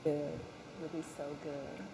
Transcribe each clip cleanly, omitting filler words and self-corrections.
Good. Really so good.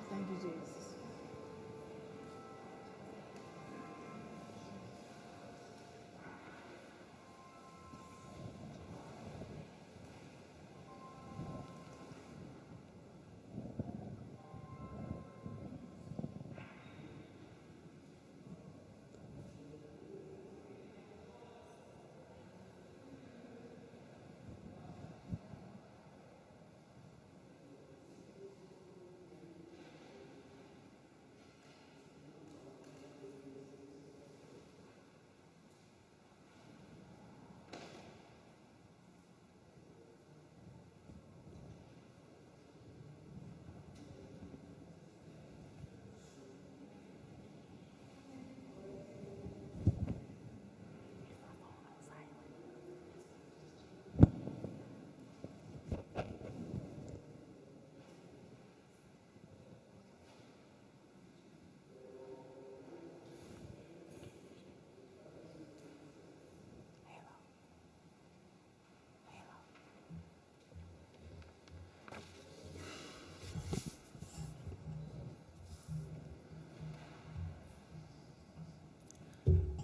Thank you, Jesus.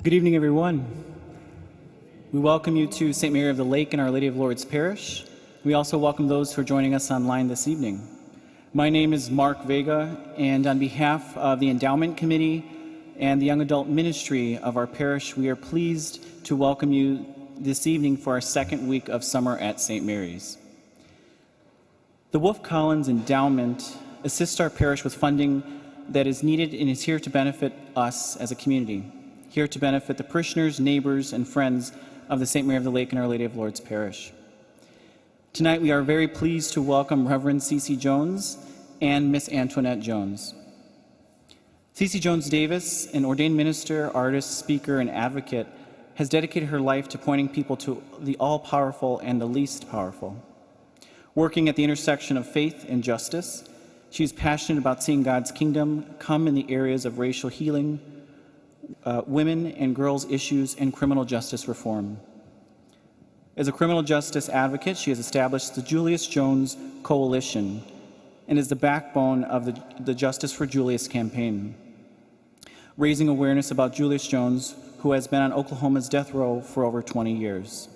Good evening, everyone. We welcome you to St. Mary of the Lake and Our Lady of Lourdes Parish. We also welcome those who are joining us online this evening. My name is Mark Vega, and on behalf of the Endowment Committee and the Young Adult Ministry of our parish, we are pleased to welcome you this evening for our second week of summer at St. Mary's. The Wolf Collins Endowment assists our parish with funding that is needed and is here to benefit us as a community, here to benefit the parishioners, neighbors, and friends of the St. Mary of the Lake and Our Lady of Lourdes Parish. Tonight we are very pleased to welcome Reverend Cece Jones and Miss Antoinette Jones. Cece Jones-Davis, an ordained minister, artist, speaker, and advocate, has dedicated her life to pointing people to the all-powerful and the least powerful. Working at the intersection of faith and justice, she is passionate about seeing God's kingdom come in the areas of racial healing, women and girls issues, and criminal justice reform. As a criminal justice advocate, she has established the Julius Jones Coalition and is the backbone of the Justice for Julius campaign, raising awareness about Julius Jones, who has been on Oklahoma's death row for over 20 years.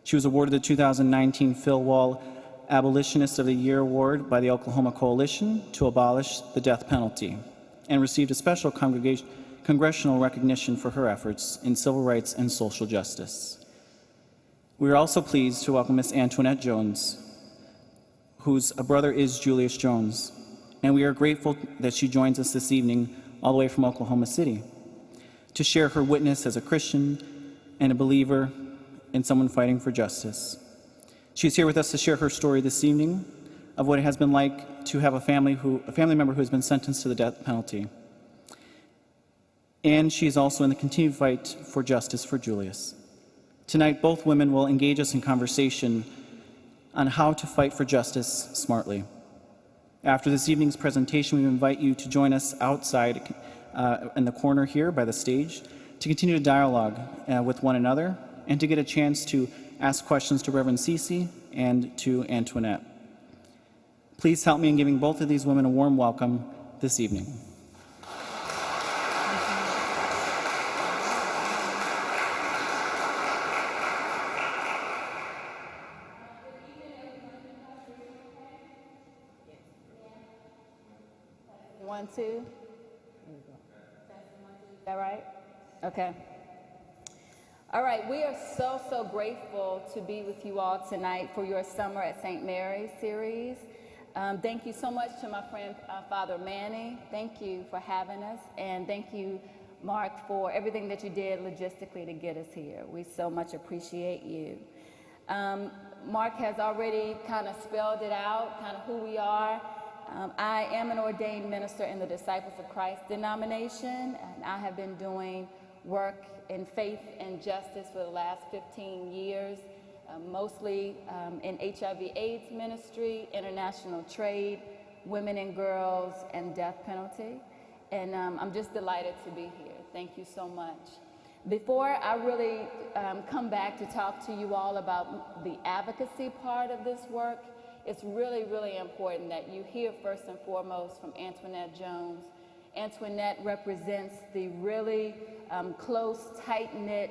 She was awarded the 2019 Phil Wall Abolitionist of the Year Award by the Oklahoma Coalition to abolish the death penalty, and received a special congressional recognition for her efforts in civil rights and social justice. We are also pleased to welcome Miss Antoinette Jones, whose brother is Julius Jones, and we are grateful that she joins us this evening all the way from Oklahoma City to share her witness as a Christian and a believer and someone fighting for justice. She's here with us to share her story this evening of what it has been like to have a family member who has been sentenced to the death penalty. And she is also in the continued fight for justice for Julius. Tonight, both women will engage us in conversation on how to fight for justice smartly. After this evening's presentation, we invite you to join us outside in the corner here by the stage to continue to dialogue with one another and to get a chance to ask questions to Reverend Cece and to Antoinette. Please help me in giving both of these women a warm welcome this evening. One, two. Is that right? Okay. All right, we are so grateful to be with you all tonight for your Summer at St. Mary's series. Thank you so much to my friend, Father Manny. Thank you for having us, and thank you, Mark, for everything that you did logistically to get us here. We so much appreciate you. Mark has already kind of spelled it out, kind of who we are. I am an ordained minister in the Disciples of Christ denomination, and I have been doing work in faith and justice for the last 15 years, mostly in HIV/AIDS ministry, international trade, women and girls, and death penalty. And I'm just delighted to be here. Thank you so much. Before I really come back to talk to you all about the advocacy part of this work, it's really important that you hear first and foremost from Antoinette Jones. Antoinette represents the really close, tight-knit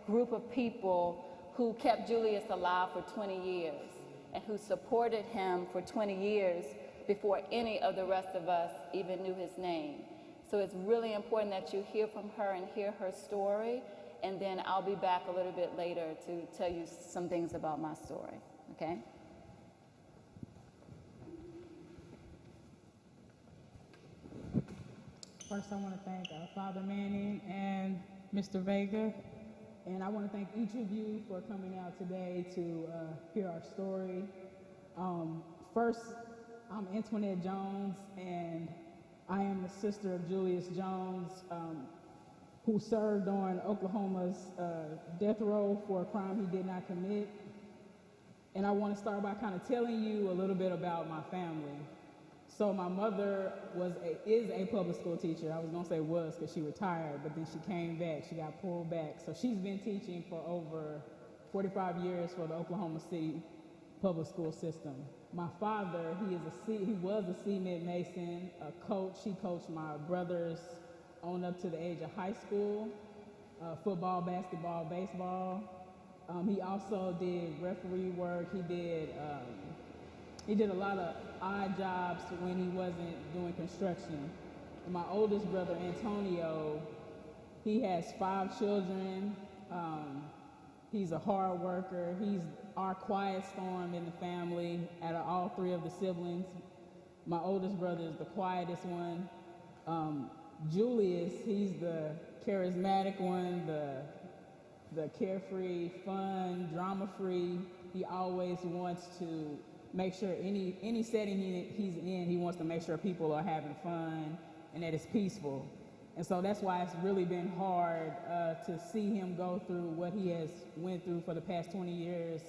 group of people who kept Julius alive for 20 years and who supported him for 20 years before any of the rest of us even knew his name. So it's really important that you hear from her and hear her story, and then I'll be back a little bit later to tell you some things about my story, okay? First, I want to thank Father Manning and Mr. Vega, and I want to thank each of you for coming out today to hear our story. First, I'm Antoinette Jones, and I am the sister of Julius Jones, who served on Oklahoma's death row for a crime he did not commit. And I want to start by kind of telling you a little bit about my family. So my mother is a public school teacher. I was going to say was because she retired, but then she came back. She got pulled back. So she's been teaching for over 45 years for the Oklahoma City public school system. My father, he was a CMed Mason, a coach. He coached my brothers on up to the age of high school, football, basketball, baseball. He also did referee work. He did a lot of odd jobs when he wasn't doing construction. And my oldest brother, Antonio, he has 5 children. He's a hard worker. He's our quiet storm in the family out of all 3 of the siblings. My oldest brother is the quietest one. Julius, he's the charismatic one, the carefree, fun, drama-free. He always wants to make sure any setting he's in, he wants to make sure people are having fun and that it's peaceful. And so that's why it's really been hard to see him go through what he has went through for the past 20 years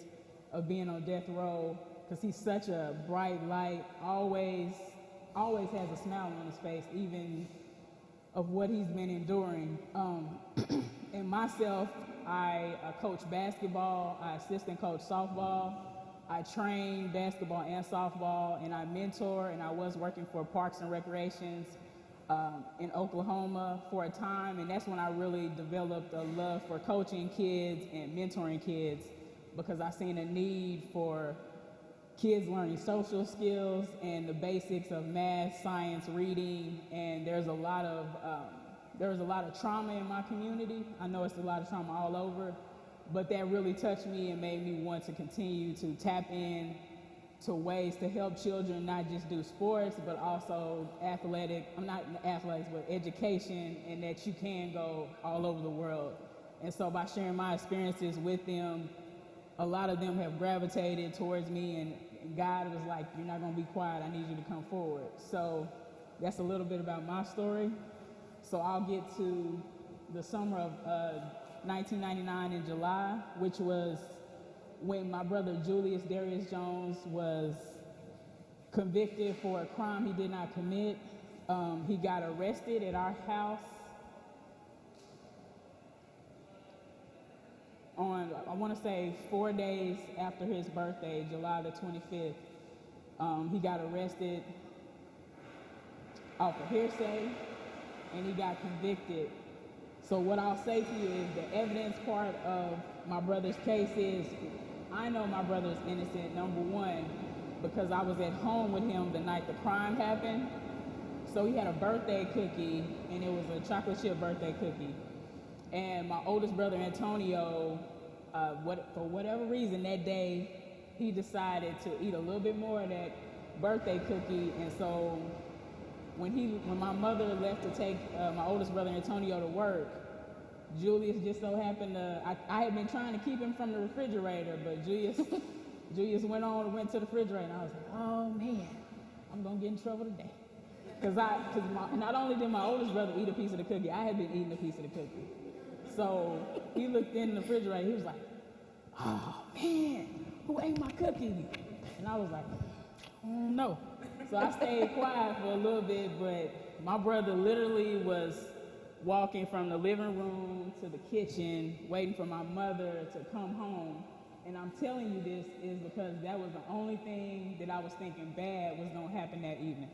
of being on death row, because he's such a bright light, always has a smile on his face, even of what he's been enduring. And myself, I coach basketball, I assistant coach softball, I train basketball and softball, and I mentor, and I was working for Parks and Recreations in Oklahoma for a time, and that's when I really developed a love for coaching kids and mentoring kids, because I seen a need for kids learning social skills and the basics of math, science, reading, and there's a lot of trauma in my community. I know it's a lot of trauma all over, but that really touched me and made me want to continue to tap in to ways to help children not just do sports, but also education, and that you can go all over the world. And so by sharing my experiences with them, a lot of them have gravitated towards me, and God was like, you're not gonna be quiet, I need you to come forward. So that's a little bit about my story. So I'll get to the summer of 1999 in July, which was when my brother Julius Jones was convicted for a crime he did not commit. He got arrested at our house on, I want to say, 4 days after his birthday, July the 25th. He got arrested off of hearsay, and he got convicted. So what I'll say to you is the evidence part of my brother's case is, I know my brother's innocent, number one, because I was at home with him the night the crime happened. So he had a birthday cookie, and it was a chocolate chip birthday cookie. And my oldest brother, Antonio, for whatever reason that day, he decided to eat a little bit more of that birthday cookie. And so when my mother left to take my oldest brother, Antonio, to work, Julius just so happened to, I had been trying to keep him from the refrigerator, but Julius went to the refrigerator, and I was like, oh man, I'm gonna get in trouble today. Because not only did my oldest brother eat a piece of the cookie, I had been eating a piece of the cookie. So he looked in the refrigerator, he was like, oh man, who ate my cookie? And I was like, no. So I stayed quiet for a little bit, but my brother literally was walking from the living room to the kitchen, waiting for my mother to come home. And I'm telling you this is because that was the only thing that I was thinking bad was gonna happen that evening.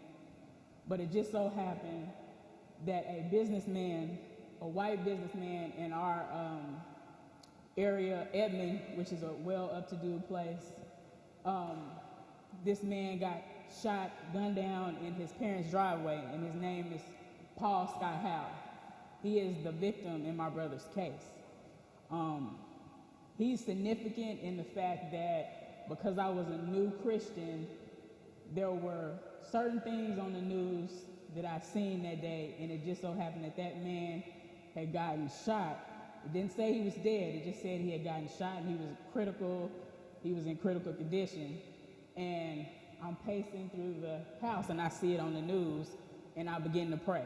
But it just so happened that a white businessman in our area, Edmond, which is a well up-to-do place, this man got gunned down in his parents' driveway, and his name is Paul Scott Howe. He is the victim in my brother's case. He's significant in the fact that because I was a new Christian, there were certain things on the news that I seen that day, and it just so happened that man had gotten shot. It didn't say he was dead, it just said he had gotten shot and he was in critical condition. And I'm pacing through the house and I see it on the news, and I begin to pray.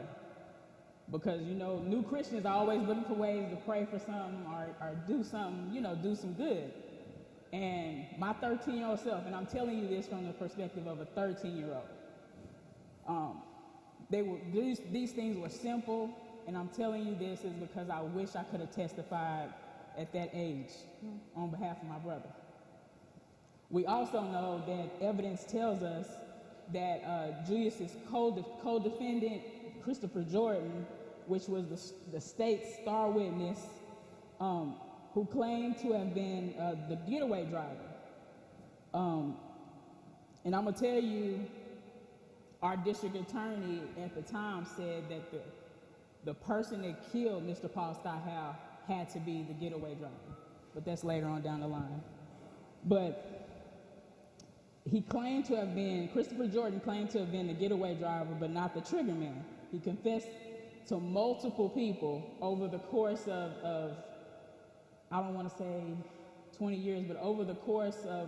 Because, new Christians are always looking for ways to pray for something or do something, do some good. And my 13-year-old self, and I'm telling you this from the perspective of a 13-year-old, these things were simple, and I'm telling you this is because I wish I could have testified at that age on behalf of my brother. We also know that evidence tells us that Julius's co-defendant, Christopher Jordan, which was the state's star witness, who who claimed to have been the getaway driver. And I'm gonna tell you, our district attorney at the time said that the person that killed Mr. Paul Scott Howe had to be the getaway driver, but that's later on down the line. But Christopher Jordan claimed to have been the getaway driver, but not the trigger man. He confessed to multiple people over the course of I don't want to say 20 years, but over the course of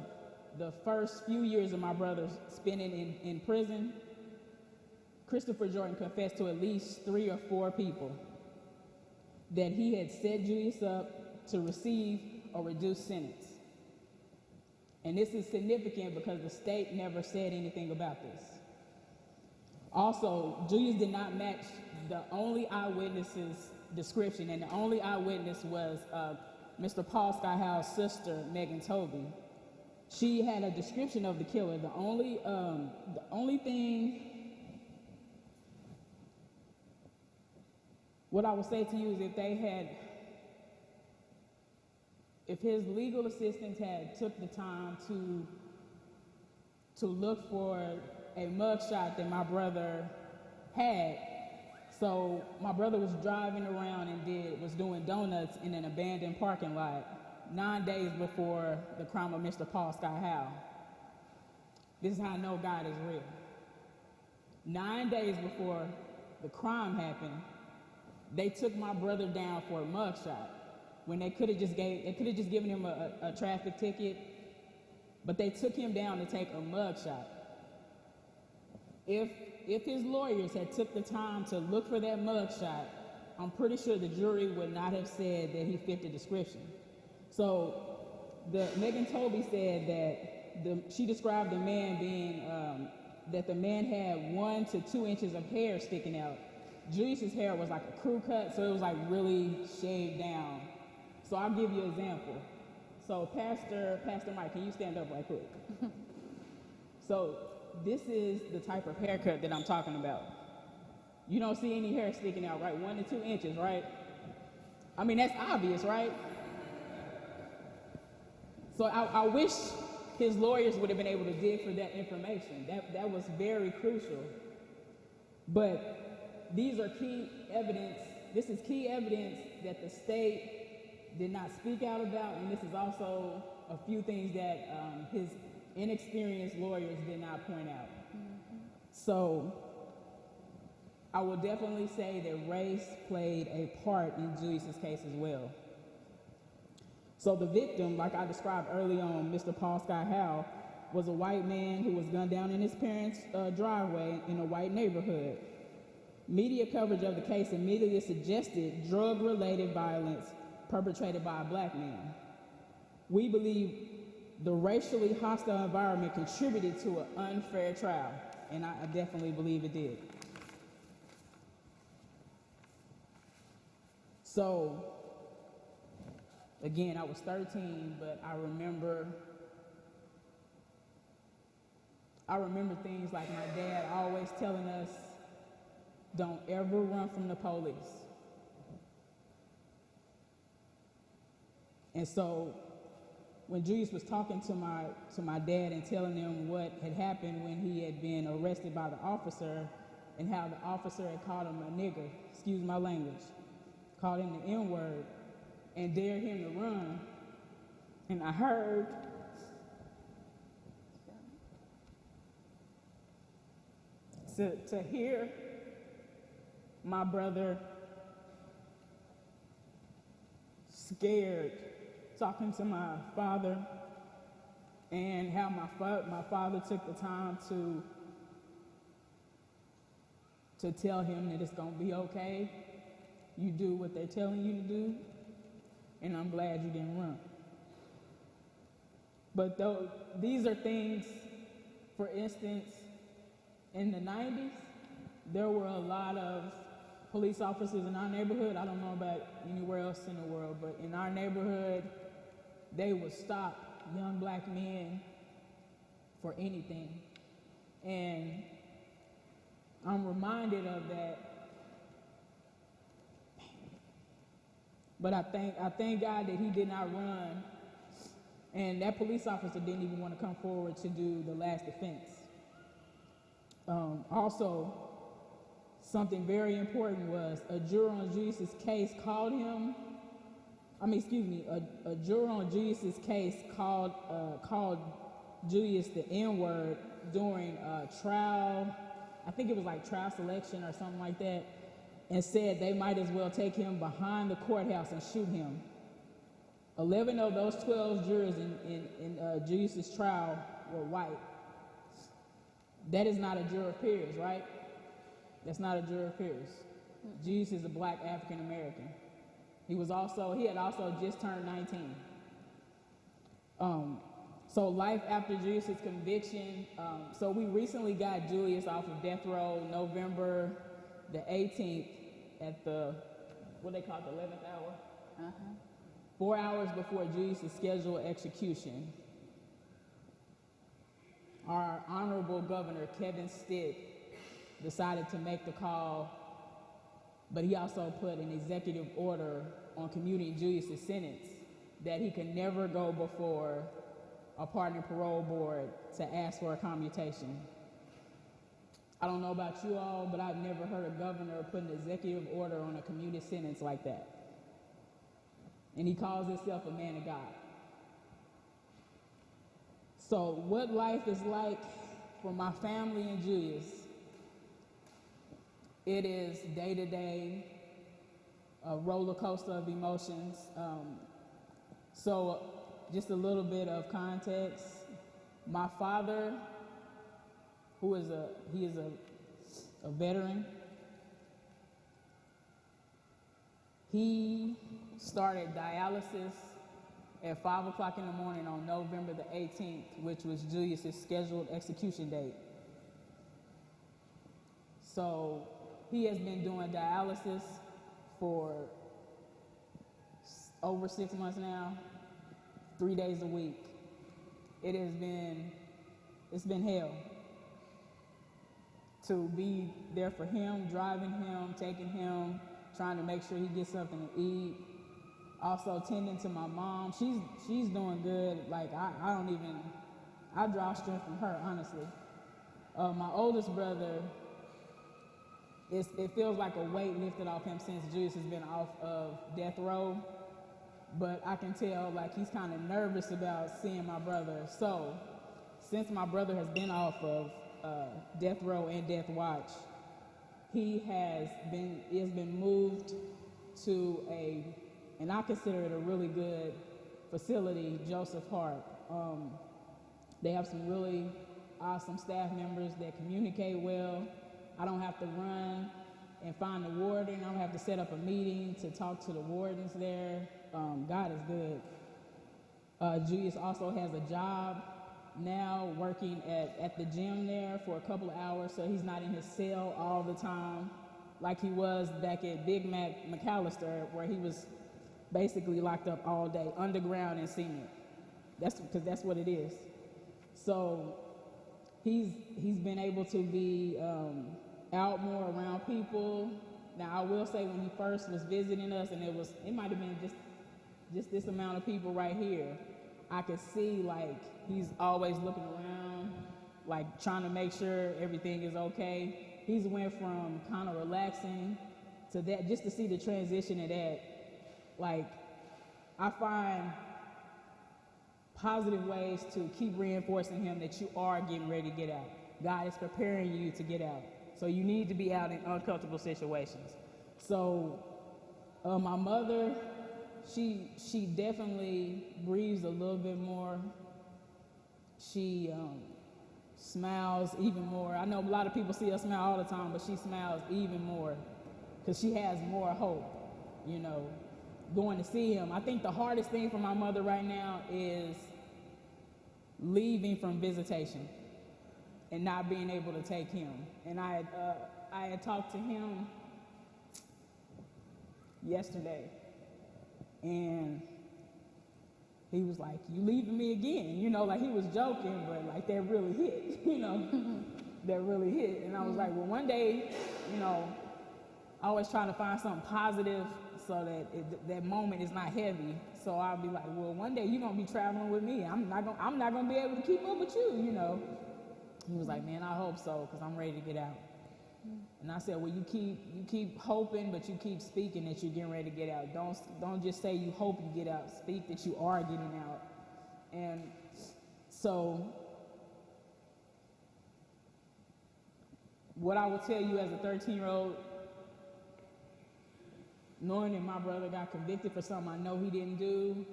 the first few years of my brother spending in prison, Christopher Jordan confessed to at least 3 or 4 people that he had set Julius up to receive a reduced sentence. And this is significant because the state never said anything about this. Also, Julius did not match the only eyewitness's description, and the only eyewitness was Mr. Paul Scott Howe's sister, Megan Toby. She had a description of the killer. The only thing, what I would say to you is if his legal assistants had took the time to look for a mugshot that my brother had. So my brother was driving around and was doing donuts in an abandoned parking lot 9 days before the crime of Mr. Paul Scott Howe. This is how I know God is real. 9 days before the crime happened, they took my brother down for a mugshot when they could have just given him a traffic ticket, but they took him down to take a mugshot. If his lawyers had took the time to look for that mugshot, I'm pretty sure the jury would not have said that he fit the description. So Megan Toby said that she described the man being, that the man had 1 to 2 inches of hair sticking out. Julius's hair was like a crew cut, so it was like really shaved down. So I'll give you an example. So Pastor Mike, can you stand up right quick? So this is the type of haircut that I'm talking about. You don't see any hair sticking out, right? 1 to 2 inches, right? I mean, that's obvious, right? So I wish his lawyers would have been able to dig for that information. That was very crucial. But these are key evidence. This is key evidence that the state did not speak out about, and this is also a few things that his inexperienced lawyers did not point out. Mm-hmm. So I will definitely say that race played a part in Julius's case as well. So the victim, like I described early on, Mr. Paul Scott Howe, was a white man who was gunned down in his parents' driveway in a white neighborhood. Media coverage of the case immediately suggested drug-related violence perpetrated by a black man. We believe the racially hostile environment contributed to an unfair trial, and I definitely believe it did. So, again, I was 13, but I remember things like my dad always telling us, don't ever run from the police. And so when Julius was talking to my dad and telling him what had happened when he had been arrested by the officer and how the officer had called him a nigger, excuse my language, called him the N-word and dared him to run, and I heard to hear my brother scared talking to my father, and how my father took the time to tell him that it's gonna be okay. You do what they're telling you to do, and I'm glad you didn't run. But these are things, for instance, in the 90s, there were a lot of police officers in our neighborhood. I don't know about anywhere else in the world, but in our neighborhood, they would stop young black men for anything. And I'm reminded of that. But I thank God that he did not run, and that police officer didn't even want to come forward to do the last defense. Also, something very important was a juror on Julius's case called him. A juror on Julius's case called Julius the N-word during trial. I think it was like trial selection or something like that, and said they might as well take him behind the courthouse and shoot him. 11 of those 12 jurors in Julius's trial were white. That is not a juror of peers, right? That's not a juror of peers. Julius is a black African American. He had also just turned 19. So life after Julius's conviction. So we recently got Julius off of death row November the 18th at the, what they call it, the 11th hour? 4 hours before Julius's scheduled execution. Our honorable governor, Kevin Stitts, decided to make the call, but he also put an executive order on commuting Julius's sentence that he could never go before a pardon and parole board to ask for a commutation. I don't know about you all, but I've never heard a governor put an executive order on a commuted sentence like that. And he calls himself a man of God. So what life is like for my family and Julius, it is day-to-day, a roller coaster of emotions. So just a little bit of context. My father, he is a veteran. He started dialysis at 5 o'clock in the morning on November the 18th, which was Julius's scheduled execution date. So he has been doing dialysis for over 6 months now, 3 days a week. It's been hell to be there for him, driving him, taking him, trying to make sure he gets something to eat. Also tending to my mom. She's doing good. Like I draw strength from her, honestly. My oldest brother, it feels like a weight lifted off him since Julius has been off of death row. But I can tell like he's kind of nervous about seeing my brother. So since my brother has been off of death row and death watch, he has been moved to and I consider it a really good facility, Joseph Hart. They have some really awesome staff members that communicate well. I don't have to run and find the warden. I don't have to set up a meeting to talk to the wardens there. God is good. Julius also has a job now working at the gym there for a couple of hours, so he's not in his cell all the time like he was back at Big Mac McAllister, where he was basically locked up all day, underground in cement. That's what it is. So he's been able to be out more around people. Now I will say when he first was visiting us, and it might have been just this amount of people right here, I could see like he's always looking around, like trying to make sure everything is okay. He's went from kind of relaxing to that, just to see the transition of that. Like, I find positive ways to keep reinforcing him that you are getting ready to get out. God is preparing you to get out. So you need to be out in uncomfortable situations. So my mother, she definitely breathes a little bit more. She smiles even more. I know a lot of people see her smile all the time, but she smiles even more because she has more hope, going to see him. I think the hardest thing for my mother right now is leaving from visitation and not being able to take him. And I had talked to him yesterday, and he was like, "You leaving me again?" Like he was joking, but like that really hit, that really hit. And I was like, well, one day, I always trying to find something positive, so that that moment is not heavy. So I'll be like, well, one day you're gonna be traveling with me. I'm not gonna be able to keep up with you, you know. He was like, man, I hope so, because I'm ready to get out. And I said, well, you keep hoping, but you keep speaking that you're getting ready to get out. Don't just say you hope you get out. Speak that you are getting out. And so what I would tell you as a 13-year-old, knowing that my brother got convicted for something I know he didn't do,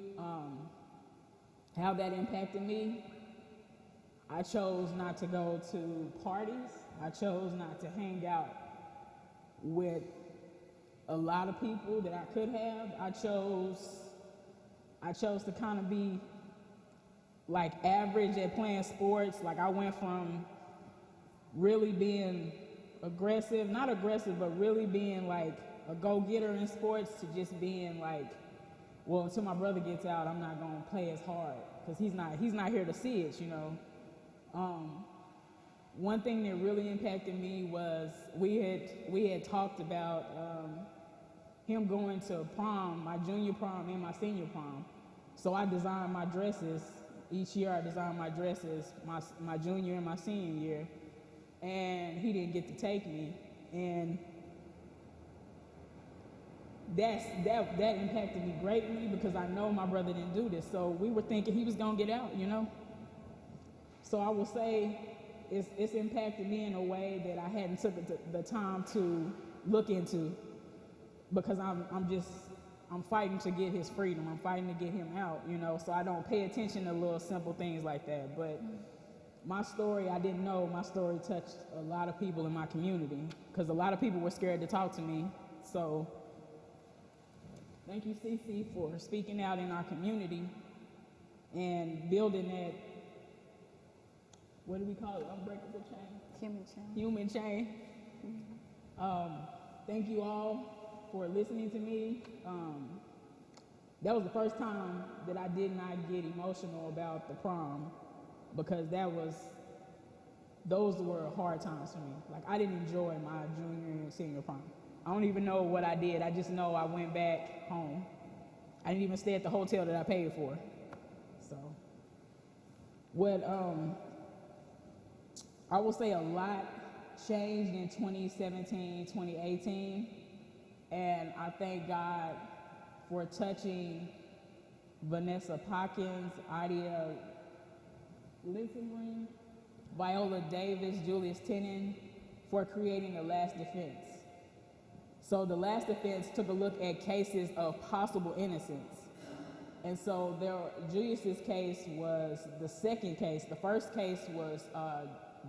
how that impacted me, I chose not to go to parties. I chose not to hang out with a lot of people that I could have. I chose to kind of be like average at playing sports. Like I went from really being aggressive, not aggressive, but really being like a go-getter in sports to just being like, well, until my brother gets out, I'm not gonna play as hard because he's not here to see it, you know. One thing that really impacted me was we had talked about him going to prom, my junior prom and my senior prom. So I designed my dresses. Each year I designed my dresses, my junior and my senior year. And he didn't get to take me. And that impacted me greatly because I know my brother didn't do this. So we were thinking he was gonna get out, you know? So I will say it's impacted me in a way that I hadn't took the time to look into, because I'm fighting to get his freedom. I'm fighting to get him out, you know, so I don't pay attention to little simple things like that. But my story, I didn't know my story touched a lot of people in my community because a lot of people were scared to talk to me. So thank you, Cece, for speaking out in our community and building that, what do we call it, unbreakable chain? Human chain. Thank you all for listening to me. That was the first time that I did not get emotional about the prom, because those were hard times for me. Like, I didn't enjoy my junior and senior prom. I don't even know what I did. I just know I went back home. I didn't even stay at the hotel that I paid for. So, what I will say a lot changed in 2017, 2018, and I thank God for touching Vanessa Pockins, Idea Linsengreen, Viola Davis, Julius Tenen, for creating The Last Defense. So The Last Defense took a look at cases of possible innocence. And so Julius's case was the second case. The first case was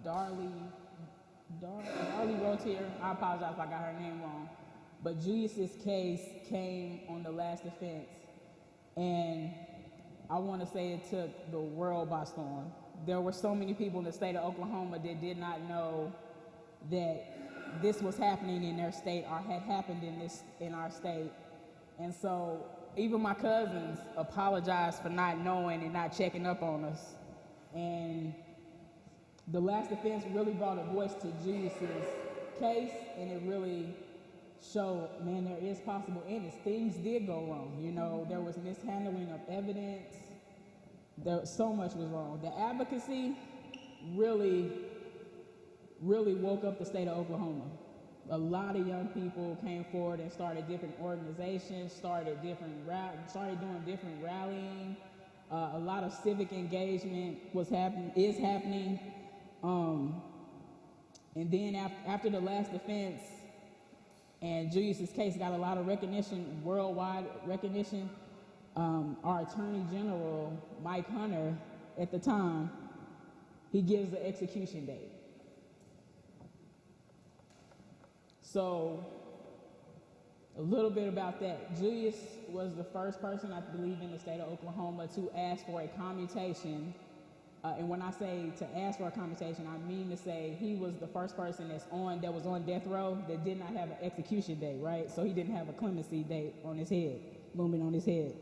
Darlie Rotier. I apologize if I got her name wrong. But Julius's case came on The Last Defense. And I want to say it took the world by storm. There were so many people in the state of Oklahoma that did not know that this was happening in their state or had happened in our state. And so even my cousins apologized for not knowing and not checking up on us. And The Last Defense really brought a voice to Julius's case, and it really showed, man, there is possible innocence. Things did go wrong, you know. There was mishandling of evidence. So much was wrong. The advocacy really woke up the state of Oklahoma. A lot of young people came forward and started different organizations, started doing different rallying. A lot of civic engagement is happening. And then after The Last Defense and Julius's case got a lot of recognition, worldwide recognition, our Attorney General, Mike Hunter, at the time, he gives the execution date. So, a little bit about that. Julius was the first person, I believe, in the state of Oklahoma to ask for a commutation. And when I say to ask for a commutation, I mean to say he was the first person that was on death row that did not have an execution date, right? So he didn't have a clemency date on his head, looming on his head.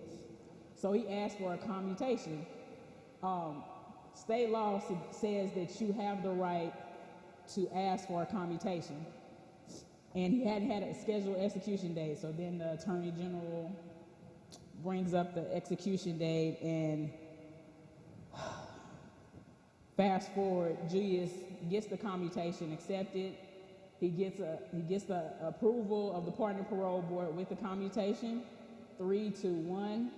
So he asked for a commutation. State law says that you have the right to ask for a commutation. and he hadn't had a scheduled execution date. So then the Attorney General brings up the execution date, and fast forward, Julius gets the commutation accepted. He gets the approval of the partner parole board with the commutation, 3-1.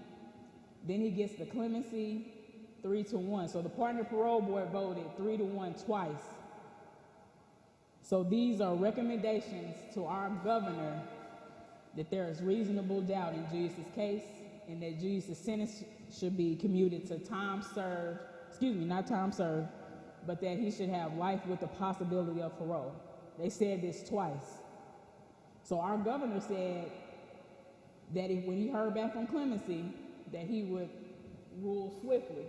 Then he gets the clemency, 3-1. So the partner parole board voted 3-1 twice. So these are recommendations to our governor that there is reasonable doubt in Julius's case, and that Julius's sentence should be commuted to time served, not time served, but that he should have life with the possibility of parole. They said this twice. So our governor said that when he heard back from clemency, that he would rule swiftly.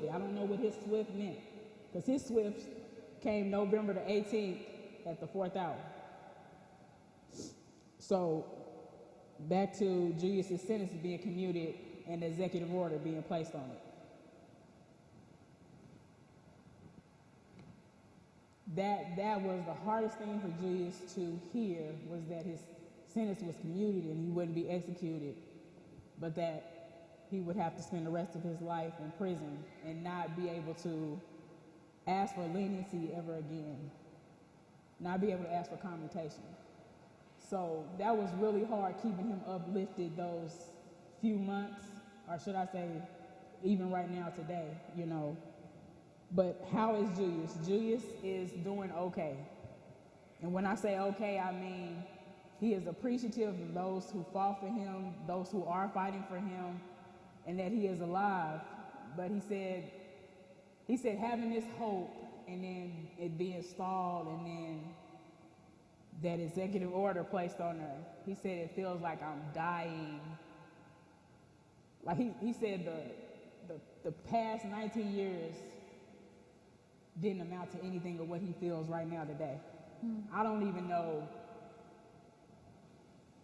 I don't know what his swift meant, because his swift came November the 18th at the 4th hour. So back to Julius's sentence being commuted and the executive order being placed on it. That was the hardest thing for Julius to hear, was that his sentence was commuted and he wouldn't be executed, but that he would have to spend the rest of his life in prison and not be able to ask for leniency ever again, not be able to ask for commutation. So that was really hard, keeping him uplifted those few months, or should I say even right now today, But how is Julius? Julius is doing okay. And when I say okay, I mean he is appreciative of those who fought for him, those who are fighting for him, and that he is alive. But he said having this hope and then it being stalled and then that executive order placed on her, he said it feels like I'm dying. Like he said the past 19 years didn't amount to anything of what he feels right now today. I don't even know.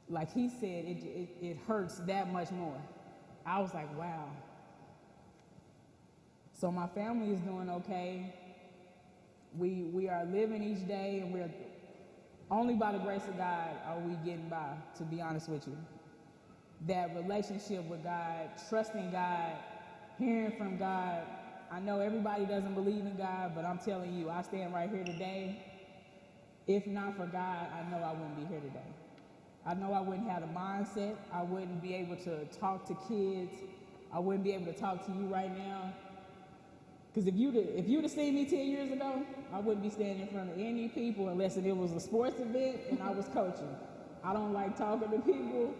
Like he said, it hurts that much more. I was like, wow. So my family is doing okay. We are living each day, and we're only by the grace of God are we getting by, to be honest with you. That relationship with God, trusting God, hearing from God. I know everybody doesn't believe in God, but I'm telling you, I stand right here today. If not for God, I know I wouldn't be here today. I know I wouldn't have the mindset. I wouldn't be able to talk to kids. I wouldn't be able to talk to you right now. Because if you'd have seen me 10 years ago, I wouldn't be standing in front of any people unless it was a sports event and I was coaching. I don't like talking to people,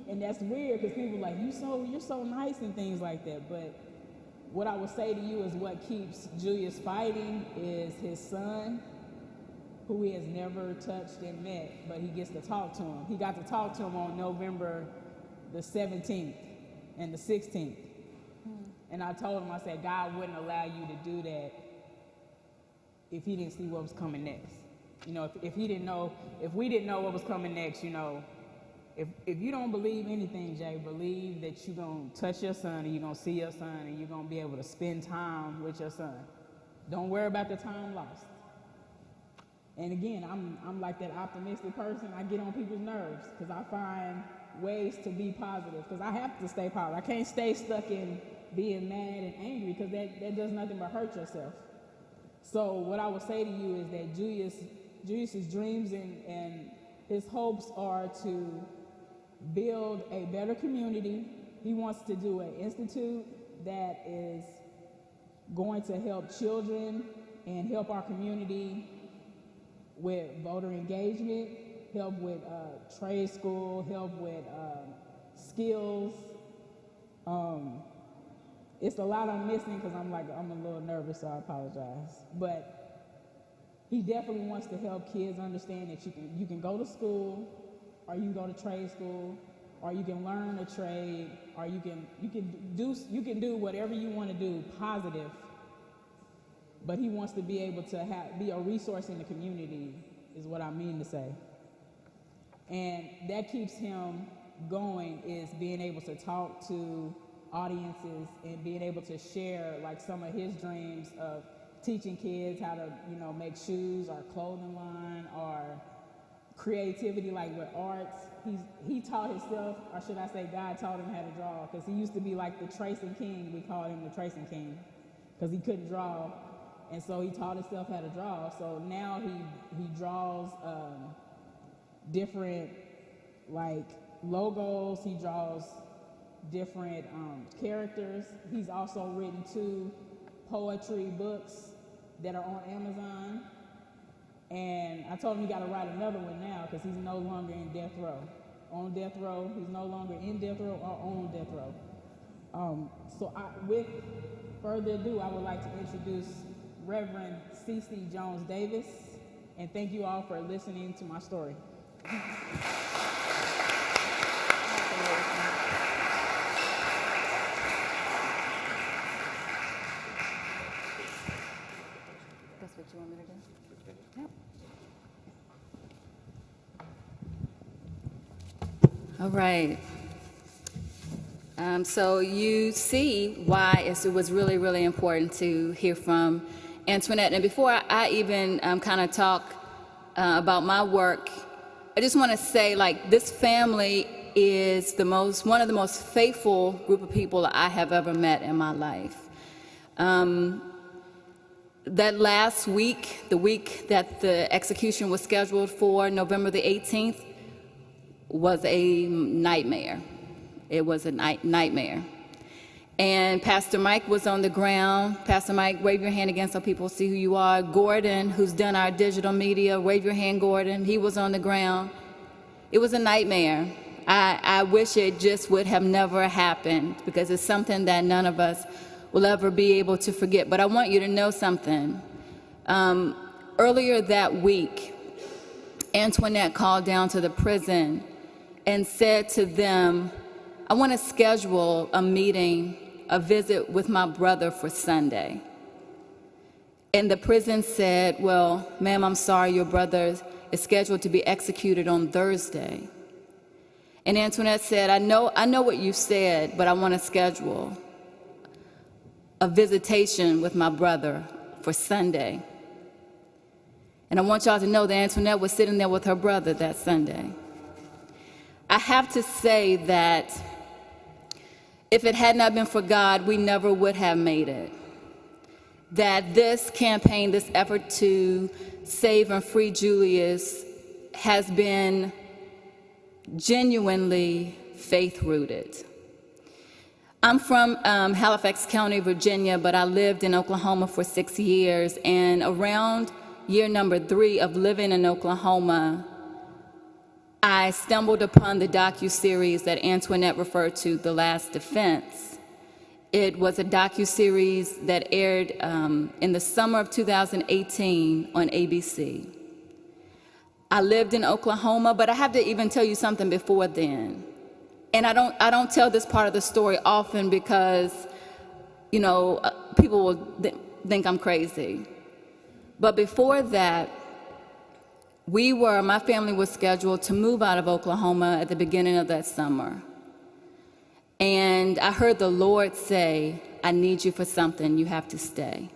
and that's weird because people are like, you're so nice and things like that. But what I would say to you is what keeps Julius fighting is his son, who he has never touched and met, but he gets to talk to him. He got to talk to him on November the 17th and the 16th. And I told him, I said, God wouldn't allow you to do that if he didn't see what was coming next. If we didn't know what was coming next, if you don't believe anything, Jay, believe that you're going to touch your son and you're going to see your son and you're going to be able to spend time with your son. Don't worry about the time lost. And again, I'm like that optimistic person. I get on people's nerves because I find ways to be positive, because I have to stay positive. I can't stay stuck in being mad and angry, because that does nothing but hurt yourself. So what I would say to you is that Julius's dreams and his hopes are to build a better community. He wants to do an institute that is going to help children and help our community with voter engagement, help with trade school, help with skills. It's a lot I'm missing because I'm a little nervous, so I apologize. But he definitely wants to help kids understand that you can go to school, or you can go to trade school, or you can learn a trade, or you can do whatever you want to do positive. But he wants to be able to be a resource in the community, is what I mean to say. And that keeps him going, is being able to talk to audiences and being able to share like some of his dreams of teaching kids how to, make shoes or clothing line or creativity, like with arts. He taught himself, or should I say God taught him how to draw, because he used to be like the tracing king. We called him the tracing king because he couldn't draw. And so he taught himself how to draw. So now he draws different like logos. He draws different characters. He's also written 2 poetry books that are on Amazon. And I told him he got to write another one now because he's no longer in death row. On death row, he's no longer in death row or on death row. With further ado, I would like to introduce Reverend Cece Jones-Davis, and thank you all for listening to my story. That's what you want me to do? Yep. All right. So you see why it was really, really important to hear from Antoinette. And before I even kind of talk about my work, I just want to say, like, this family is one of the most faithful group of people I have ever met in my life. That last week, the week that the execution was scheduled for, November the 18th, was a nightmare. It was a nightmare. And Pastor Mike was on the ground. Pastor Mike, wave your hand again so people see who you are. Gordon, who's done our digital media, wave your hand, Gordon. He was on the ground. It was a nightmare. I wish it just would have never happened, because it's something that none of us will ever be able to forget. But I want you to know something. Earlier that week, Antoinette called down to the prison and said to them, I want to schedule a meeting, a visit with my brother for Sunday. And the prison said, well, ma'am, I'm sorry, your brother is scheduled to be executed on Thursday. And Antoinette said, I know what you said, but I want to schedule a visitation with my brother for Sunday. And I want y'all to know that Antoinette was sitting there with her brother that Sunday. I have to say that if it had not been for God, we never would have made it. That this campaign, this effort to save and free Julius has been genuinely faith-rooted. I'm from Halifax County, Virginia, but I lived in Oklahoma for 6 years, and around year number 3 of living in Oklahoma, I stumbled upon the docuseries that Antoinette referred to, The Last Defense. It was a docuseries that aired in the summer of 2018 on ABC. I lived in Oklahoma, but I have to even tell you something before then. And I don't tell this part of the story often because, people will think I'm crazy. But before that, my family was scheduled to move out of Oklahoma at the beginning of that summer. And I heard the Lord say, I need you for something, you have to stay.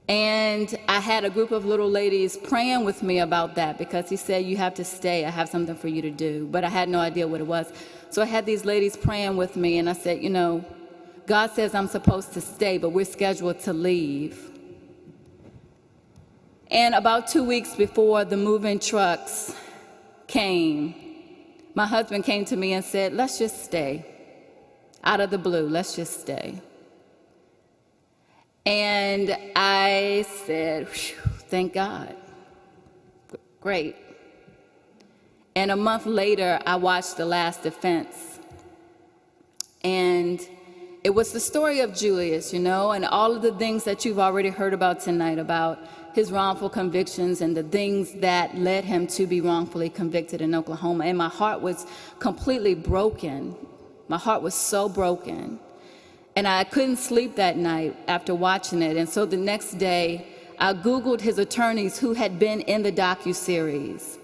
And I had a group of little ladies praying with me about that because he said, you have to stay, I have something for you to do. But I had no idea what it was. So I had these ladies praying with me, and I said, God says I'm supposed to stay, but we're scheduled to leave. And about 2 weeks before the moving trucks came, my husband came to me and said, let's just stay. Out of the blue, let's just stay. And I said, thank God. Great. And a month later, I watched The Last Defense. And it was the story of Julius, and all of the things that you've already heard about tonight, about his wrongful convictions and the things that led him to be wrongfully convicted in Oklahoma. And my heart was completely broken. My heart was so broken. And I couldn't sleep that night after watching it. And so the next day, I Googled his attorneys who had been in the docuseries.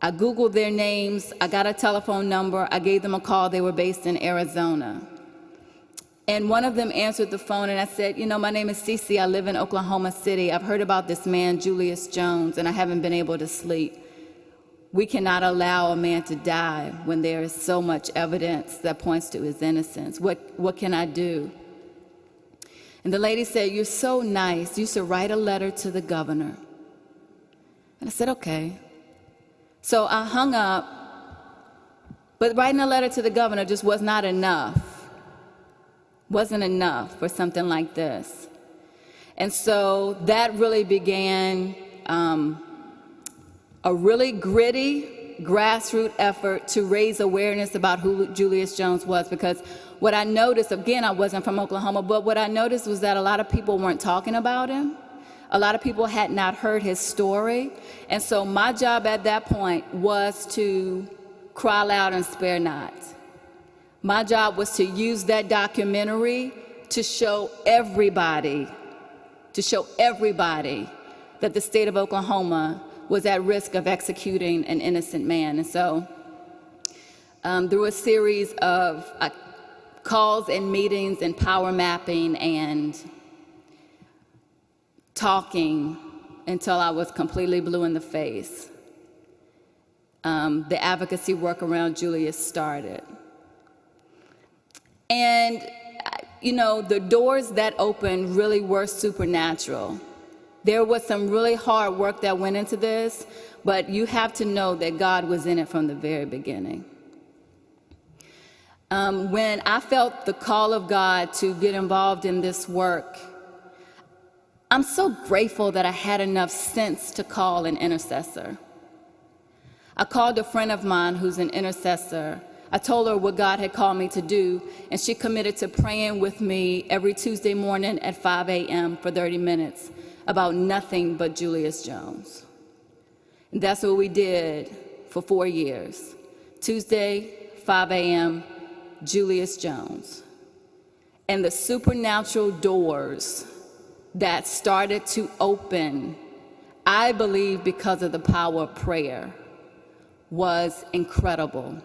I Googled their names. I got a telephone number. I gave them a call. They were based in Arizona. And one of them answered the phone, and I said, my name is Cece. I live in Oklahoma City. I've heard about this man, Julius Jones, and I haven't been able to sleep. We cannot allow a man to die when there is so much evidence that points to his innocence. What can I do? And the lady said, you're so nice. You should write a letter to the governor. And I said, okay. So I hung up, but writing a letter to the governor just was not enough. Wasn't enough for something like this. And so that really began a really gritty, grassroots effort to raise awareness about who Julius Jones was, because what I noticed, again, I wasn't from Oklahoma, but what I noticed was that a lot of people weren't talking about him. A lot of people had not heard his story. And so my job at that point was to cry loud and spare not. My job was to use that documentary to show everybody that the state of Oklahoma was at risk of executing an innocent man. And so through a series of calls and meetings and power mapping and talking until I was completely blue in the face, the advocacy work around Julius started. And, the doors that opened really were supernatural. There was some really hard work that went into this, but you have to know that God was in it from the very beginning. When I felt the call of God to get involved in this work, I'm so grateful that I had enough sense to call an intercessor. I called a friend of mine who's an intercessor. I told her what God had called me to do, and she committed to praying with me every Tuesday morning at 5 a.m. for 30 minutes about nothing but Julius Jones. And that's what we did for 4 years. Tuesday, 5 a.m., Julius Jones. And the supernatural doors that started to open, I believe because of the power of prayer, was incredible.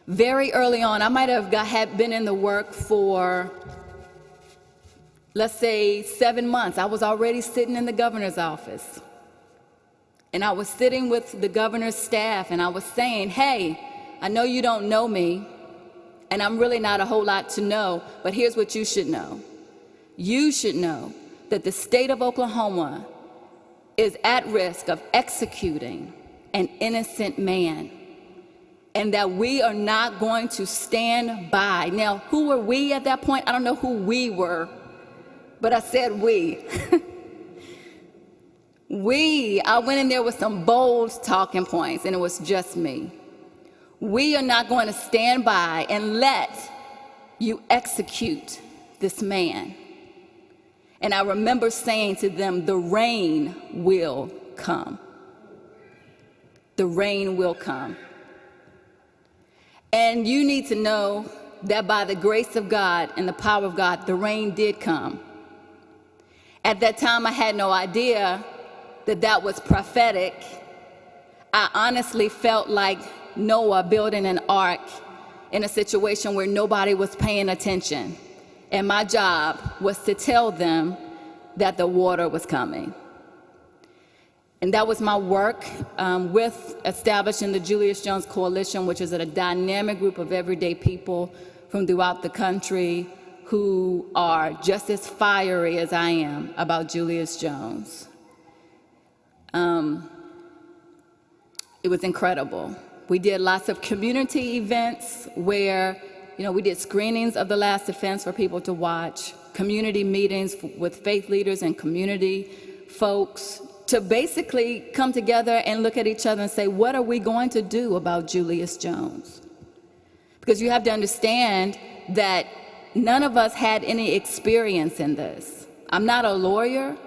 Very early on, I might have had been in the work for, let's say, 7 months. I was already sitting in the governor's office. And I was sitting with the governor's staff, and I was saying, hey, I know you don't know me, and I'm really not a whole lot to know, but here's what you should know. You should know that the state of Oklahoma is at risk of executing an innocent man, and that we are not going to stand by. Now, who were we at that point? I don't know who we were, but I said we. I went in there with some bold talking points, and it was just me. We are not going to stand by and let you execute this man. And I remember saying to them, the rain will come. The rain will come. And you need to know that by the grace of God and the power of God, the rain did come. At that time, I had no idea that that was prophetic. I honestly felt like Noah building an ark in a situation where nobody was paying attention. And my job was to tell them that the water was coming. And that was my work with establishing the Julius Jones Coalition, which is a dynamic group of everyday people from throughout the country who are just as fiery as I am about Julius Jones. It was incredible. We did lots of community events where, we did screenings of The Last Defense for people to watch, community meetings with faith leaders and community folks to basically come together and look at each other and say, what are we going to do about Julius Jones? Because you have to understand that none of us had any experience in this. I'm not a lawyer.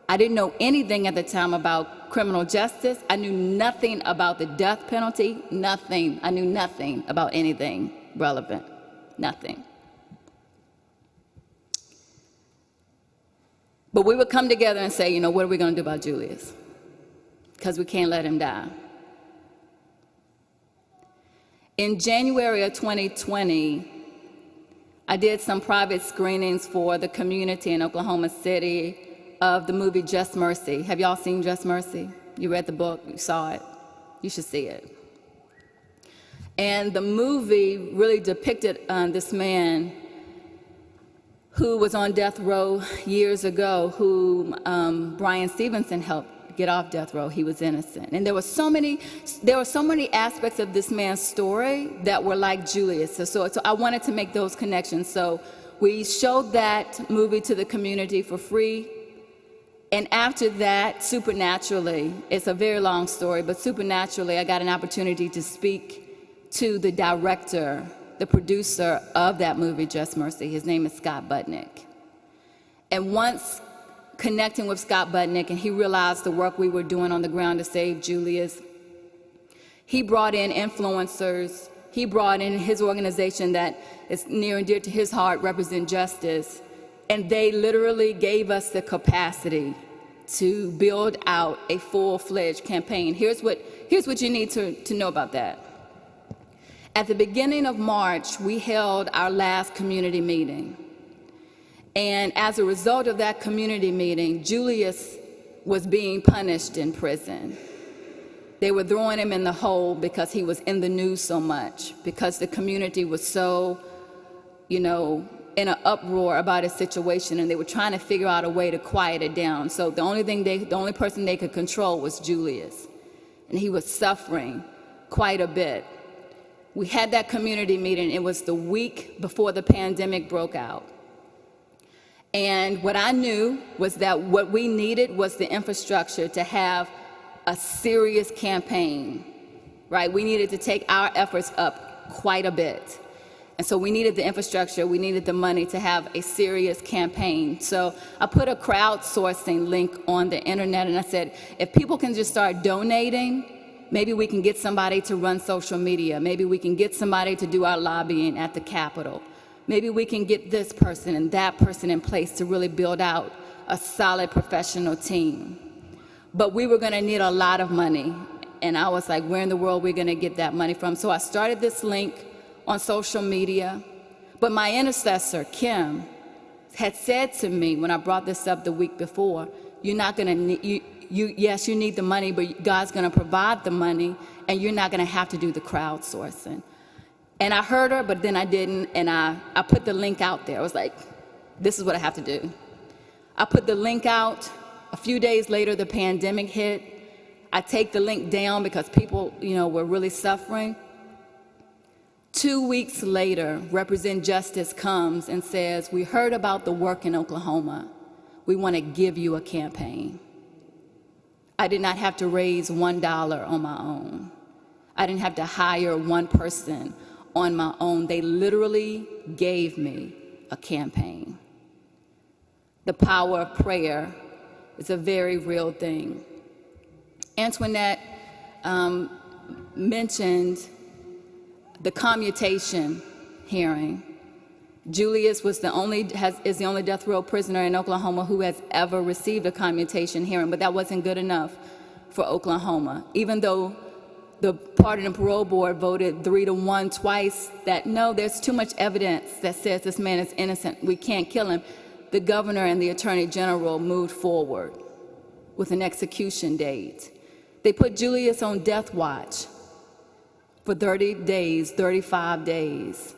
I didn't know anything at the time about criminal justice. I knew nothing about the death penalty, nothing. I knew nothing about anything relevant, nothing. But we would come together and say, what are we going to do about Julius? Because we can't let him die. In January of 2020, I did some private screenings for the community in Oklahoma City of the movie Just Mercy. Have y'all seen Just Mercy? You read the book, you saw it. You should see it. And the movie really depicted this man who was on death row years ago, who Brian Stevenson helped get off death row. He was innocent. And there were so many aspects of this man's story that were like Julius. So I wanted to make those connections. So we showed that movie to the community for free. And after that, supernaturally, it's a very long story, but supernaturally, I got an opportunity to speak to the director, the producer of that movie, Just Mercy. His name is Scott Budnick. And once connecting with Scott Budnick, and he realized the work we were doing on the ground to save Julius, he brought in influencers. He brought in his organization that is near and dear to his heart, Represent Justice. And they literally gave us the capacity to build out a full-fledged campaign. Here's what you need to know about that. At the beginning of March, we held our last community meeting. And as a result of that community meeting, Julius was being punished in prison. They were throwing him in the hole because he was in the news so much, because the community was so, in an uproar about his situation, and they were trying to figure out a way to quiet it down. So the only person they could control was Julius, and he was suffering quite a bit. We had that community meeting. It was the week before the pandemic broke out. And what I knew was that what we needed was the infrastructure to have a serious campaign, right? We needed to take our efforts up quite a bit. And so we needed the infrastructure, we needed the money to have a serious campaign. So I put a crowdsourcing link on the internet, and I said, if people can just start donating, maybe we can get somebody to run social media. Maybe we can get somebody to do our lobbying at the Capitol. Maybe we can get this person and that person in place to really build out a solid professional team. But we were going to need a lot of money. And I was like, where in the world are we going to get that money from? So I started this link on social media. But my intercessor, Kim, had said to me when I brought this up the week before, you're not going to need, yes, you need the money, but God's going to provide the money, and you're not going to have to do the crowdsourcing. And I heard her, but then I didn't, and I put the link out there. I was like, this is what I have to do. I put the link out. A few days later, the pandemic hit. I take the link down because people, were really suffering. 2 weeks later, Represent Justice comes and says, we heard about the work in Oklahoma. We want to give you a campaign. I did not have to raise $1 on my own. I didn't have to hire one person on my own. They literally gave me a campaign. The power of prayer is a very real thing. Antoinette mentioned the commutation hearing. Julius was is the only death row prisoner in Oklahoma who has ever received a commutation hearing, but that wasn't good enough for Oklahoma. Even though the Pardon and Parole Board voted 3-1 twice that no, there's too much evidence that says this man is innocent, we can't kill him, the governor and the attorney general moved forward with an execution date. They put Julius on death watch for 30 days, 35 days,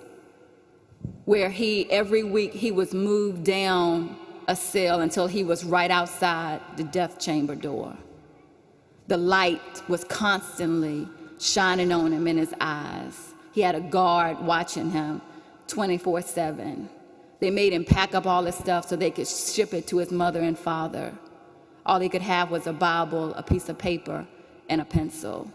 where every week he was moved down a cell until he was right outside the death chamber door. The light was constantly shining on him in his eyes. He had a guard watching him 24/7. They made him pack up all his stuff so they could ship it to his mother and father. All he could have was a Bible, a piece of paper, and a pencil.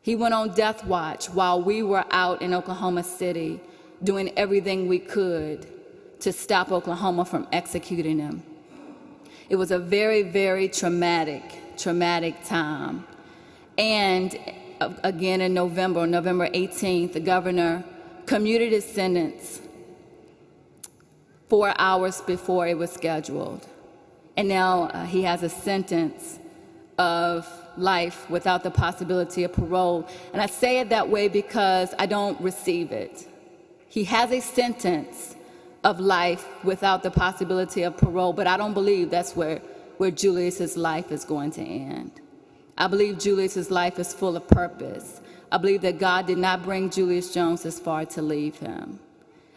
He went on death watch while we were out in Oklahoma City doing everything we could to stop Oklahoma from executing him. It was a very, very traumatic time. And again in November 18th, the governor commuted his sentence 4 hours before it was scheduled. And now he has a sentence of life without the possibility of parole. And I say it that way because I don't receive it. He has a sentence of life without the possibility of parole, but I don't believe that's where Julius's life is going to end. I believe Julius's life is full of purpose. I believe that God did not bring Julius Jones this far to leave him.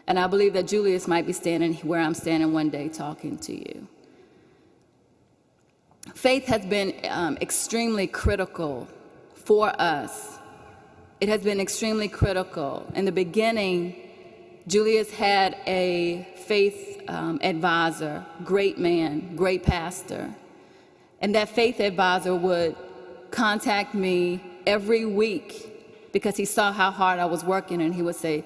And I believe that Julius might be standing where I'm standing one day talking to you. Faith has been extremely critical for us. It has been extremely critical. In the beginning, Julius had a faith advisor, great man, great pastor. And that faith advisor would contact me every week because he saw how hard I was working, and he would say,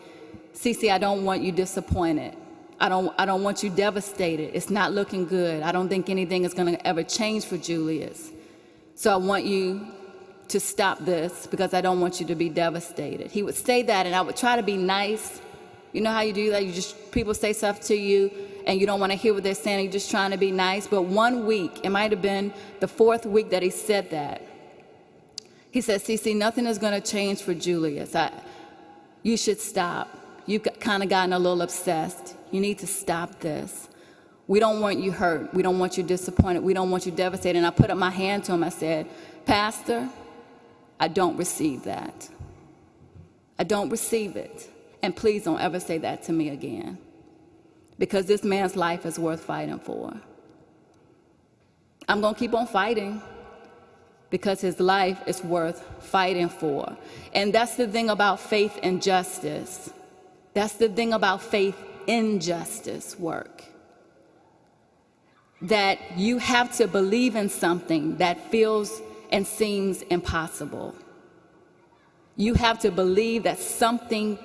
Cece, I don't want you disappointed. I don't want you devastated. It's not looking good. I don't think anything is going to ever change for Julius. So I want you to stop this because I don't want you to be devastated. He would say that, and I would try to be nice. You know how you do that? People say stuff to you, and you don't want to hear what they're saying. You're just trying to be nice. But one week, it might have been the 4th week that he said that. He said, Cece, nothing is going to change for Julius. You should stop. You've kind of gotten a little obsessed. You need to stop this. We don't want you hurt. We don't want you disappointed. We don't want you devastated. And I put up my hand to him. I said, Pastor, I don't receive that. I don't receive it. And please don't ever say that to me again. Because this man's life is worth fighting for. I'm going to keep on fighting because his life is worth fighting for. And that's the thing about faith and justice. That's the thing about faith in justice work. That you have to believe in something that feels and seems impossible. You have to believe that something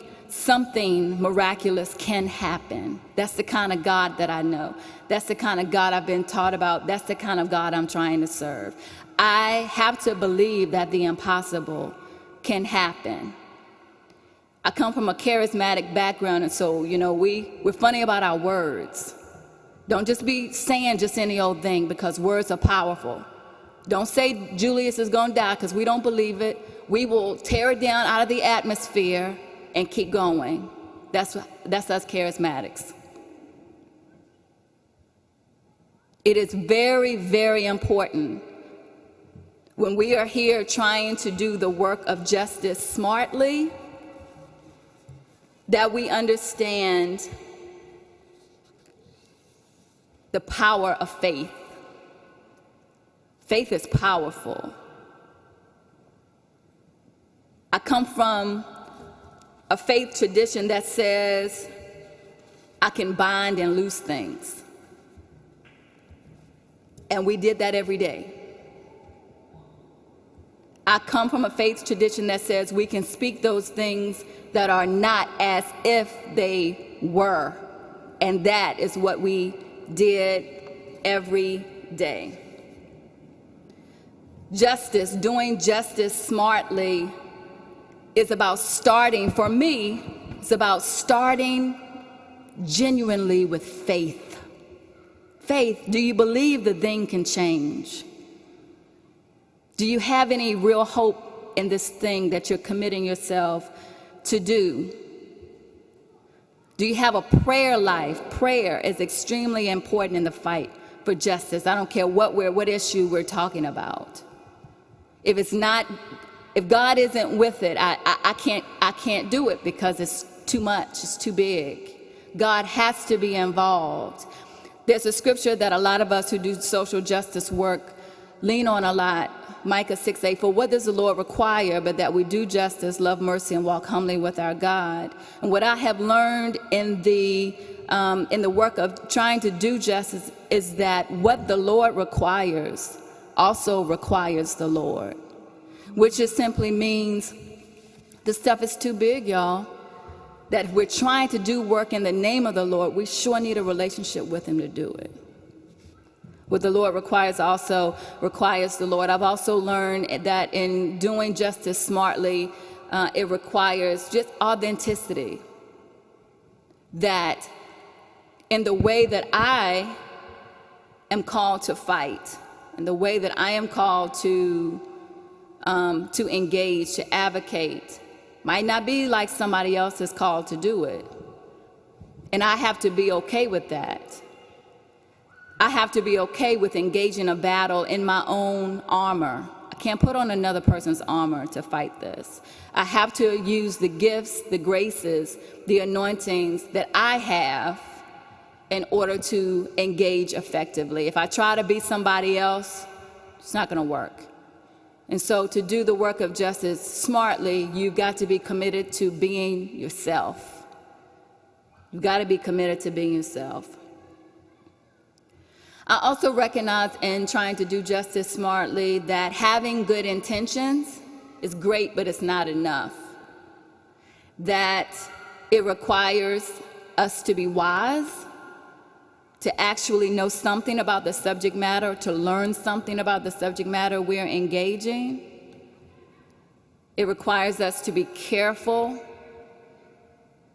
miraculous can happen. That's the kind of God that I know. That's the kind of God I've been taught about. That's the kind of God I'm trying to serve. I have to believe that the impossible can happen. I come from a charismatic background, and so, we're funny about our words. Don't just be saying just any old thing because words are powerful. Don't say Julius is going to die because we don't believe it. We will tear it down out of the atmosphere and keep going. That's us charismatics. It is very, very important when we are here trying to do the work of justice smartly that we understand the power of faith. Faith is powerful. I come from a faith tradition that says I can bind and loose things. And we did that every day. I come from a faith tradition that says we can speak those things that are not as if they were. And that is what we did every day. Justice, doing justice smartly, is about starting, for me, it's about starting genuinely with faith. Faith, do you believe the thing can change? Do you have any real hope in this thing that you're committing yourself to do? Do you have a prayer life? Prayer is extremely important in the fight for justice. I don't care what issue we're talking about. If God isn't with it, I can't do it because it's too much, it's too big. God has to be involved. There's a scripture that a lot of us who do social justice work lean on a lot. Micah 6:8, for what does the Lord require but that we do justice, love mercy, and walk humbly with our God? And what I have learned in the work of trying to do justice is that what the Lord requires also requires the Lord, which just simply means the stuff is too big, y'all, that we're trying to do work in the name of the Lord. We sure need a relationship with him to do it. What the Lord requires also requires the Lord. I've also learned that in doing justice smartly, it requires just authenticity. That in the way that I am called to fight, in the way that I am called to engage, to advocate, might not be like somebody else is called to do it. And I have to be okay with that. I have to be okay with engaging a battle in my own armor. I can't put on another person's armor to fight this. I have to use the gifts, the graces, the anointings that I have in order to engage effectively. If I try to be somebody else, it's not going to work. And so to do the work of justice smartly, you've got to be committed to being yourself. You've got to be committed to being yourself. I also recognize in trying to do justice smartly that having good intentions is great, but it's not enough. That it requires us to be wise, to actually know something about the subject matter, to learn something about the subject matter we're engaging. It requires us to be careful.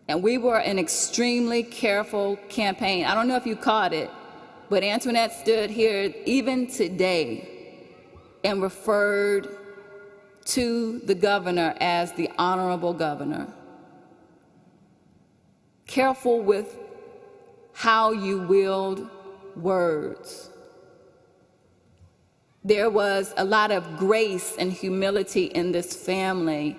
And we were an extremely careful campaign. I don't know if you caught it, but Antoinette stood here even today and referred to the governor as the honorable governor. Careful with how you wield words. There was a lot of grace and humility in this family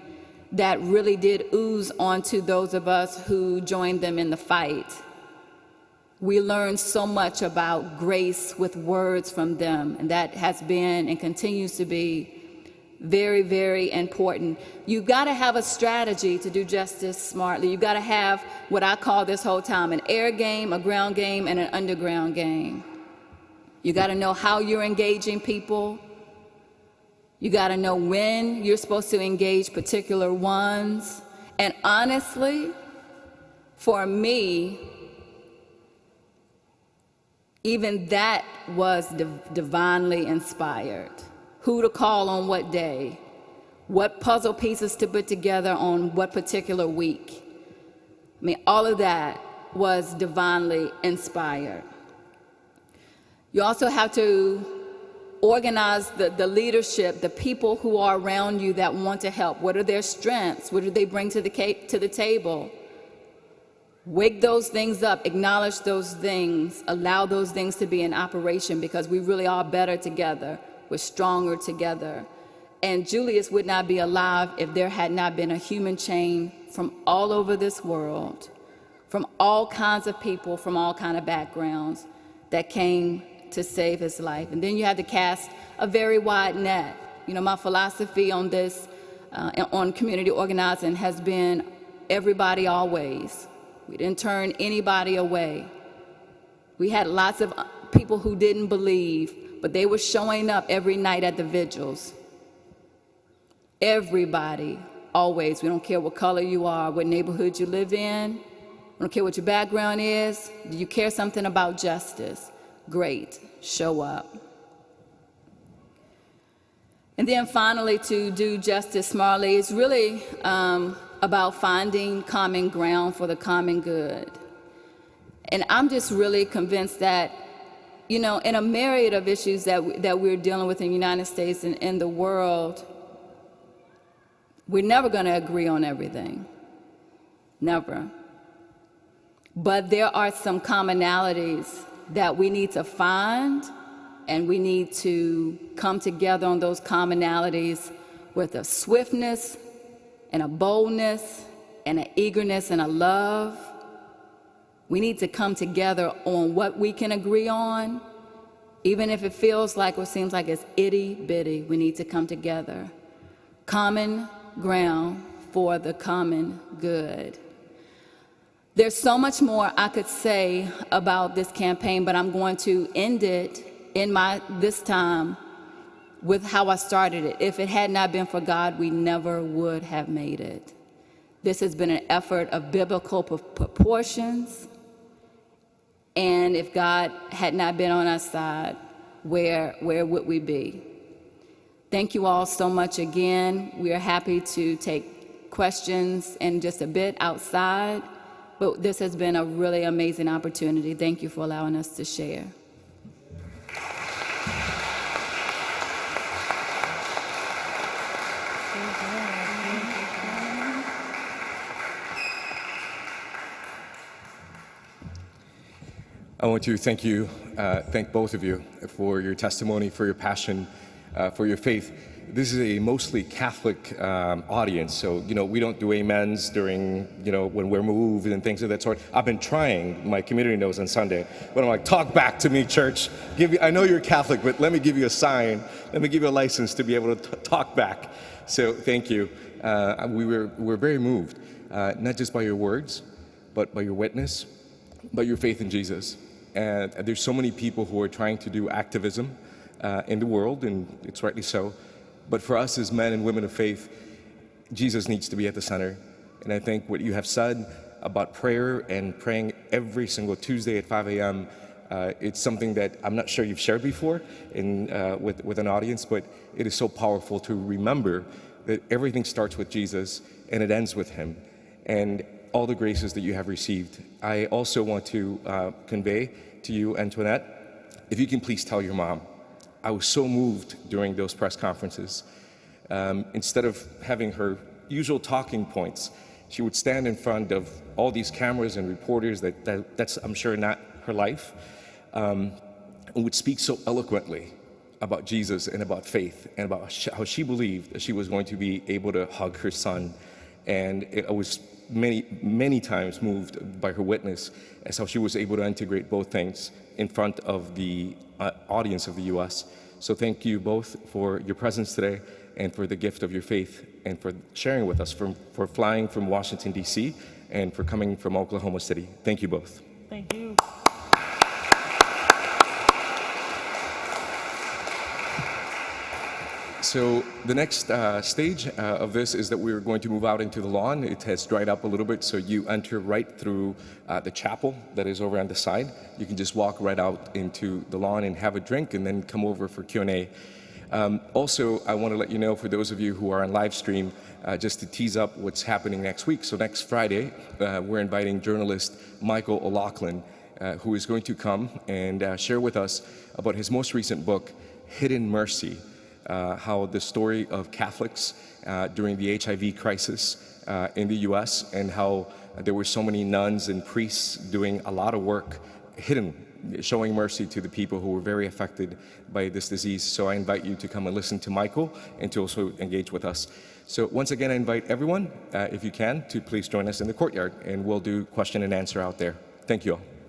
that really did ooze onto those of us who joined them in the fight. We learned so much about grace with words from them, and that has been and continues to be very, very important. You've got to have a strategy to do justice smartly. You've got to have what I call this whole time an air game, a ground game, and an underground game. You got to know how you're engaging people. You got to know when you're supposed to engage particular ones. And honestly, for me, even that was divinely inspired. Who to call on what day, what puzzle pieces to put together on what particular week. I mean, all of that was divinely inspired. You also have to organize the leadership, the people who are around you that want to help. What are their strengths? What do they bring to the table? Wake those things up, acknowledge those things, allow those things to be in operation, because we really are better together. We're stronger together. And Julius would not be alive if there had not been a human chain from all over this world, from all kinds of people, from all kinds of backgrounds that came to save his life. And then you have to cast a very wide net. You know, my philosophy on this, on community organizing has been everybody always. We didn't turn anybody away. We had lots of people who didn't believe, but they were showing up every night at the vigils. Everybody, always. We don't care what color you are, what neighborhood you live in. We don't care what your background is. Do you care something about justice? Great, show up. And then finally, to do justice smartly is really about finding common ground for the common good. And I'm just really convinced that, you know, in a myriad of issues that we're dealing with in the United States and in the world, we're never going to agree on everything. Never. But there are some commonalities that we need to find, and we need to come together on those commonalities with a swiftness and a boldness and an eagerness and a love. We need to come together on what we can agree on, even if it feels like or seems like it's itty-bitty. We need to come together. Common ground for the common good. There's so much more I could say about this campaign, but I'm going to end it in this time with how I started it. If it had not been for God, we never would have made it. This has been an effort of biblical proportions, and if God had not been on our side, where would we be? Thank you all so much again. We are happy to take questions in just a bit outside, but this has been a really amazing opportunity. Thank you for allowing us to share. I want to thank both of you for your testimony, for your passion, for your faith. This is a mostly Catholic audience, so we don't do amens during when we're moved and things of that sort. I've been trying. My community knows on Sunday, but I'm like, talk back to me, church. I know you're Catholic, but let me give you a sign. Let me give you a license to be able to talk back. So thank you. We're very moved, not just by your words, but by your witness, by your faith in Jesus. And there's so many people who are trying to do activism in the world, and it's rightly so. But for us as men and women of faith, Jesus needs to be at the center. And I think what you have said about prayer and praying every single Tuesday at 5 a.m., it's something that I'm not sure you've shared before with an audience, but it is so powerful to remember that everything starts with Jesus and it ends with him, and all the graces that you have received. I also want to convey to you, Antoinette, if you can please tell your mom, I was so moved during those press conferences. Instead of having her usual talking points, she would stand in front of all these cameras and reporters that's I'm sure not her life, and would speak so eloquently about Jesus and about faith and about how she believed that she was going to be able to hug her son. And I was many times moved by her witness as how she was able to integrate both things in front of the audience of the U.S. So thank you both for your presence today and for the gift of your faith and for sharing with us, for flying from Washington, D.C., and for coming from Oklahoma City. Thank you both. Thank you. So the next stage of this is that we're going to move out into the lawn. It has dried up a little bit, so you enter right through the chapel that is over on the side. You can just walk right out into the lawn and have a drink and then come over for Q&A. Also, I want to let you know, for those of you who are on live stream, just to tease up what's happening next week. So next Friday, we're inviting journalist Michael O'Loughlin, who is going to come and share with us about his most recent book, Hidden Mercy. How the story of Catholics during the HIV crisis in the U.S. and how there were so many nuns and priests doing a lot of work hidden, showing mercy to the people who were very affected by this disease. So I invite you to come and listen to Michael and to also engage with us. So once again, I invite everyone, if you can, to please join us in the courtyard, and we'll do question and answer out there. Thank you all.